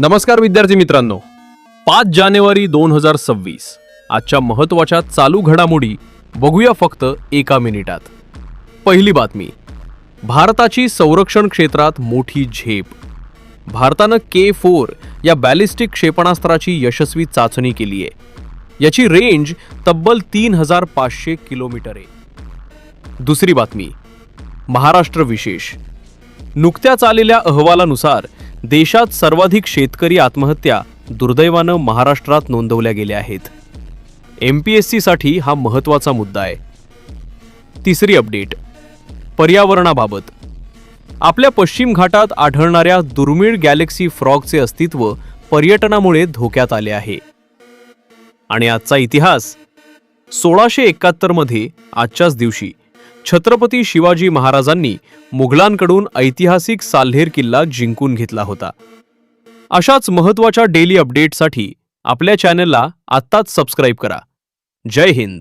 नमस्कार विद्यार्थी मित्रांनो, 5 जानेवारी 2026 आजच्या महत्त्वाच्या चालू घडामोडी बघूया फक्त एका मिनिटात। पहिली बातमी, भारताची संरक्षण क्षेत्रात मोठी झेप। भारतानं K4 या बॅलिस्टिक क्षेपणास्त्राची यशस्वी चाचणी केली आहे। याची रेंज तब्बल 3500 किलोमीटर आहे। दुसरी बातमी, महाराष्ट्र विशेष। नुकत्याच आलेल्या अहवालानुसार देशात सर्वाधिक शेतकरी आत्महत्या दुर्दैवानं महाराष्ट्रात नोंदवल्या गेल्या आहेत। MPSC साठी हा महत्त्वाचा मुद्दा आहे। तिसरी अपडेट, पर्यावरणाबाबत। आपल्या पश्चिम घाटात आढळणाऱ्या दुर्मिळ गॅलेक्सी फ्रॉगचे अस्तित्व पर्यटनामुळे धोक्यात आले आहे। आणि आजचा इतिहास, 1671 मध्ये आजच्याच दिवशी छत्रपती शिवाजी महाराजांनी मुघलांकडून ऐतिहासिक साल्हेर किल्ला जिंकून घेतला होता। अशाच महत्त्वाच्या डेली अपडेटसाठी आपल्या चॅनलला आत्ताच सबस्क्राइब करा। जय हिंद।